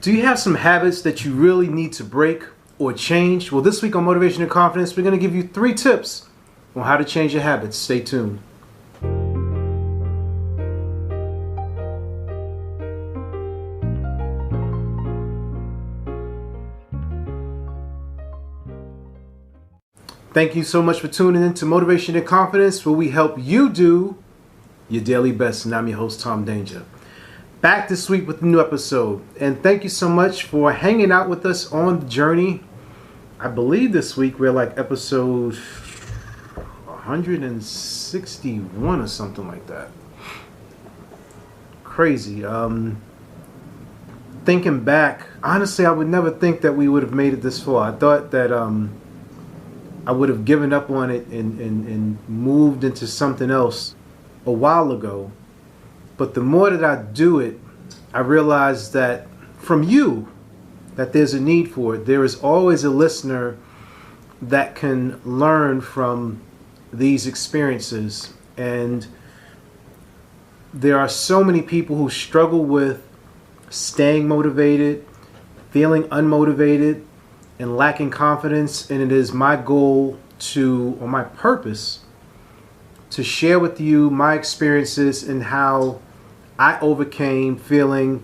Do you have some habits that you really need to break or change? Well, this week on Motivation and Confidence, we're going to give you 3 tips on how to change your habits. Stay tuned. Thank you so much for tuning in to Motivation and Confidence, where we help you do your daily best. And I'm your host, Tom Danger. Back this week with a new episode. And thank you so much for hanging out with us on the journey. I believe this week we're like episode 161 or something like that. Crazy. Thinking back, honestly, I would never think that we would have made it this far. I thought that I would have given up on it and moved into something else a while ago. But the more that I do it, I realize that from you, that there's a need for it. There is always a listener that can learn from these experiences. And there are so many people who struggle with staying motivated, feeling unmotivated, and lacking confidence. And it is my goal or my purpose, to share with you my experiences and how I overcame feeling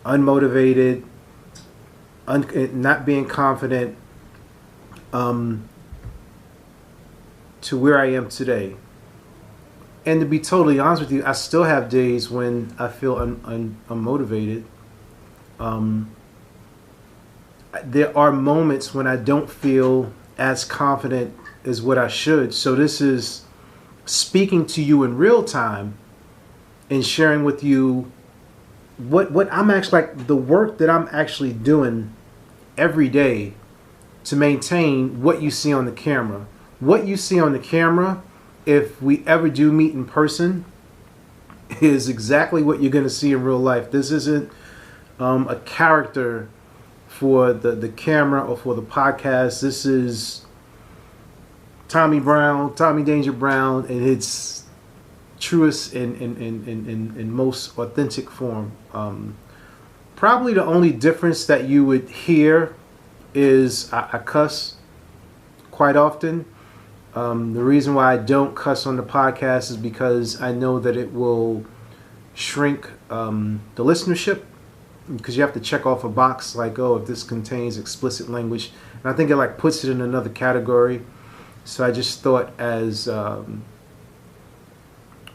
unmotivated, not being confident, to where I am today. And to be totally honest with you, I still have days when I feel unmotivated. There are moments when I don't feel as confident as what I should. So this is speaking to you in real time and sharing with you what I'm actually, like, the work that I'm actually doing every day to maintain what you see on the camera. What you see on the camera, if we ever do meet in person, is exactly what you're going to see in real life. This isn't a character for the camera or for the podcast. This is Tommy Danger Brown, and it's truest and most authentic form. Probably the only difference that you would hear is I cuss quite often. The reason why I don't cuss on the podcast is because I know that it will shrink the listenership, because you have to check off a box like, oh, if this contains explicit language. And I think it puts it in another category. So I just thought, as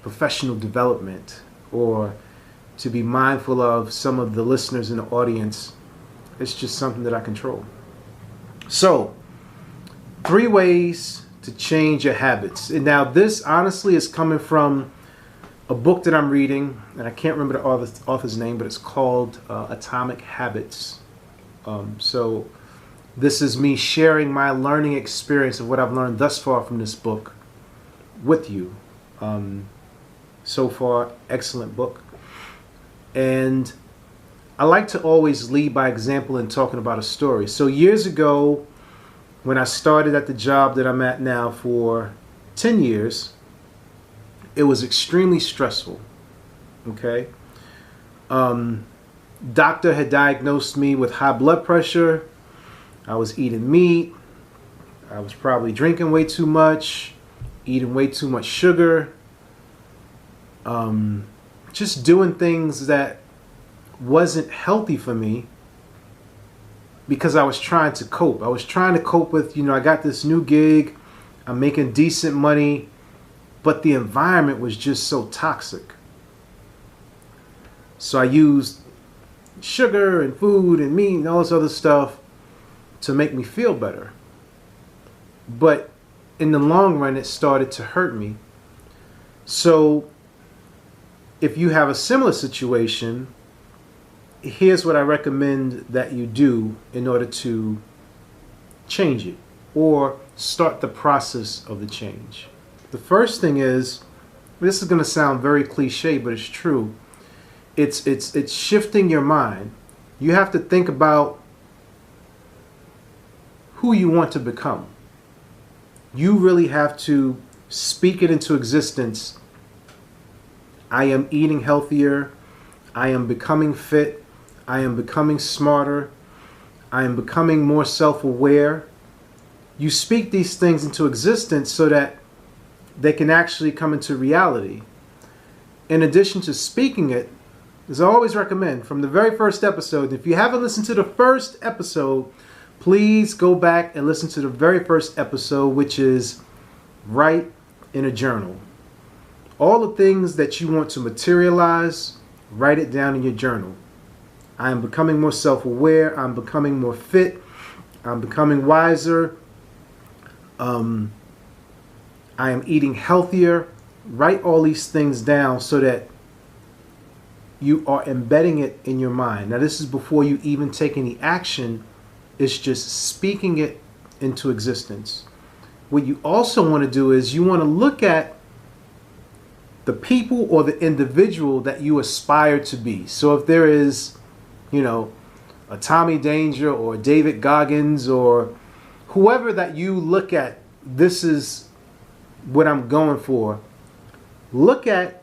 professional development, or to be mindful of some of the listeners in the audience, it's just something that I control. So, 3 ways to change your habits. And now this honestly is coming from a book that I'm reading, and I can't remember the author's name, but it's called Atomic Habits. So this is me sharing my learning experience of what I've learned thus far from this book with you. So far, excellent book. And I like to always lead by example in talking about a story. So years ago, when I started at the job that I'm at now for 10 years, it was extremely stressful. Okay? Doctor had diagnosed me with high blood pressure. I was eating meat. I was probably drinking way too much, eating way too much sugar. Just doing things that wasn't healthy for me, because I was trying to cope. I was trying to cope with, I got this new gig, I'm making decent money, but the environment was just so toxic. So I used sugar and food and meat and all this other stuff to make me feel better. But in the long run, it started to hurt me. So if you have a similar situation, here's what I recommend that you do in order to change it or start the process of the change. The first thing is, this is going to sound very cliche, but it's true. It's shifting your mind. You have to think about who you want to become. You really have to speak it into existence. I am eating healthier. I am becoming fit. I am becoming smarter. I am becoming more self-aware. You speak these things into existence so that they can actually come into reality. In addition to speaking it, as I always recommend, from the very first episode, if you haven't listened to the first episode, please go back and listen to the very first episode, which is write in a journal. All the things that you want to materialize, write it down in your journal. I am becoming more self-aware. I'm becoming more fit. I'm becoming wiser. I am eating healthier. Write all these things down so that you are embedding it in your mind. Now, this is before you even take any action. It's just speaking it into existence. What you also want to do is you want to look at the people or the individual that you aspire to be. So if there is, a Tommy Danger or David Goggins or whoever that you look at, this is what I'm going for. Look at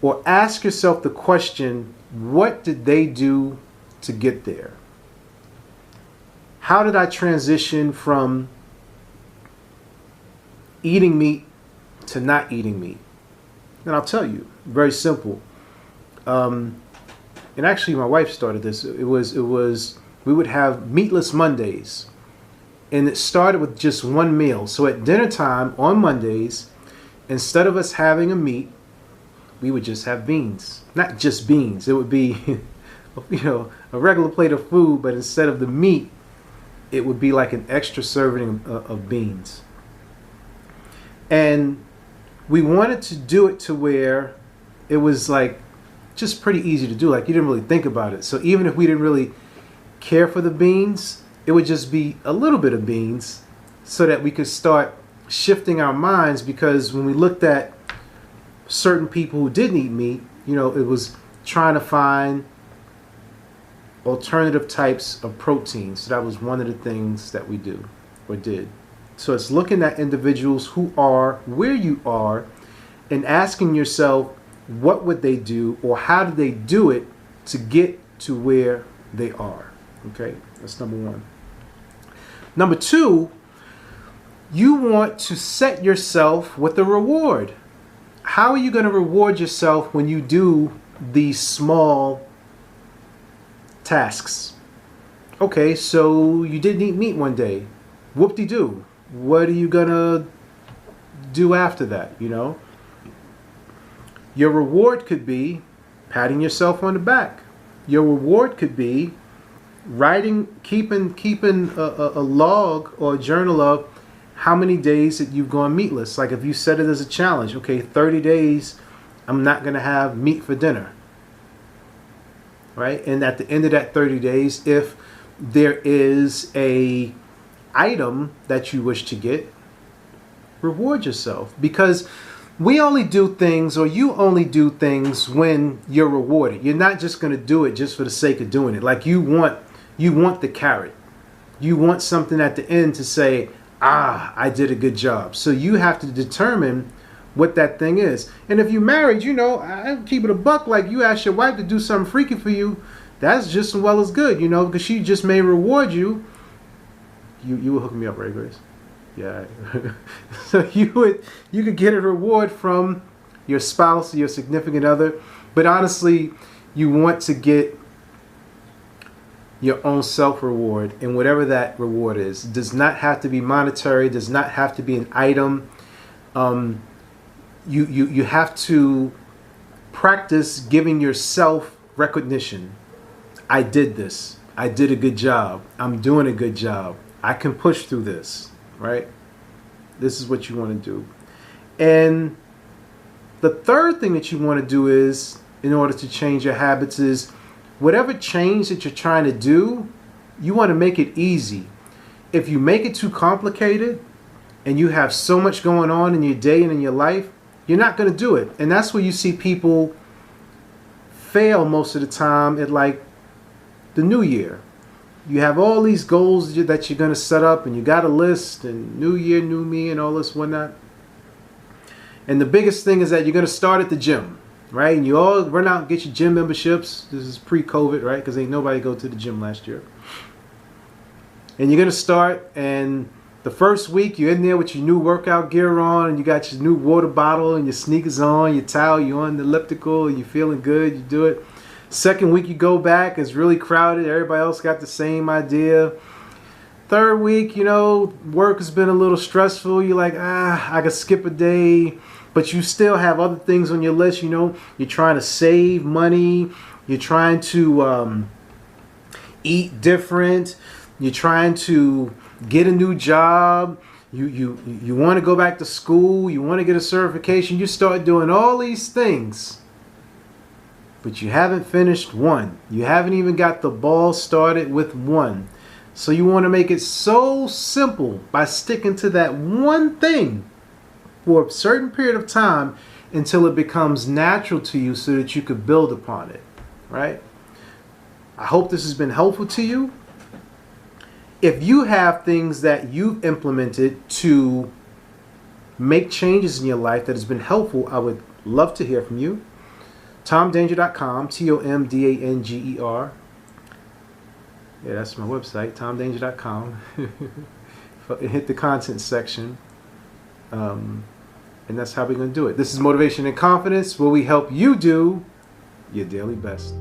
or ask yourself the question, what did they do to get there? How did I transition from eating meat to not eating meat? And I'll tell you, very simple. And actually, my wife started this. It was we would have meatless Mondays, and it started with just one meal. So at dinner time on Mondays, instead of us having a meat, we would just have beans. Not just beans. It would be, a regular plate of food, but instead of the meat, it would be like an extra serving of beans. And we wanted to do it to where it was like just pretty easy to do. Like you didn't really think about it. So even if we didn't really care for the beans, it would just be a little bit of beans so that we could start shifting our minds, because when we looked at certain people who didn't eat meat, it was trying to find alternative types of protein. So that was one of the things that we do or did. So it's looking at individuals who are where you are and asking yourself, what would they do or how did they do it to get to where they are? Okay, that's number one. Number two, you want to set yourself with a reward. How are you going to reward yourself when you do these small tasks? Okay, so you didn't eat meat one day. Whoop-de-doo. What are you going to do after that, Your reward could be patting yourself on the back. Your reward could be keeping a log or a journal of how many days that you've gone meatless. Like if you set it as a challenge, okay, 30 days, I'm not going to have meat for dinner. Right? And at the end of that 30 days, if there is a item that you wish to get, reward yourself. Because we only do things, or you only do things when you're rewarded. You're not just going to do it just for the sake of doing it. Like you want the carrot. You want something at the end to say, I did a good job. So you have to determine what that thing is. And if you're married, I keep it a buck. Like you ask your wife to do something freaky for you, that's just as well as good, because she just may reward you. You will hook me up, right, Grace? Yeah. So you could get a reward from your spouse or your significant other, but honestly, you want to get your own self-reward, and whatever that reward is. It does not have to be monetary, does not have to be an item. You have to practice giving yourself recognition. I did this. I did a good job. I'm doing a good job. I can push through this, right? This is what you want to do. And the third thing that you want to do is, in order to change your habits, is whatever change that you're trying to do, you want to make it easy. If you make it too complicated and you have so much going on in your day and in your life, you're not going to do it. And that's where you see people fail most of the time at like the new year. You have all these goals that you're going to set up, and you got a list, and new year, new me, and all this whatnot. And the biggest thing is that you're going to start at the gym, right? And you all run out and get your gym memberships. This is pre-COVID, right? Because ain't nobody go to the gym last year. And you're going to start, and the first week you're in there with your new workout gear on, and you got your new water bottle and your sneakers on, your towel, you're on the elliptical, and you're feeling good, you do it. Second week you go back, it's really crowded, everybody else got the same idea. Third week, work has been a little stressful, you're like, I could skip a day, but you still have other things on your list, you're trying to save money, you're trying to eat different, you're trying to get a new job, you want to go back to school, you want to get a certification, you start doing all these things, but you haven't finished one. You haven't even got the ball started with one. So you want to make it so simple by sticking to that one thing for a certain period of time until it becomes natural to you so that you could build upon it, right? I hope this has been helpful to you. If you have things that you've implemented to make changes in your life that has been helpful, I would love to hear from you. TomDanger.com, TomDanger. Yeah, that's my website, TomDanger.com. Hit the content section. And that's how we're going to do it. This is Motivation and Confidence, where we help you do your daily best.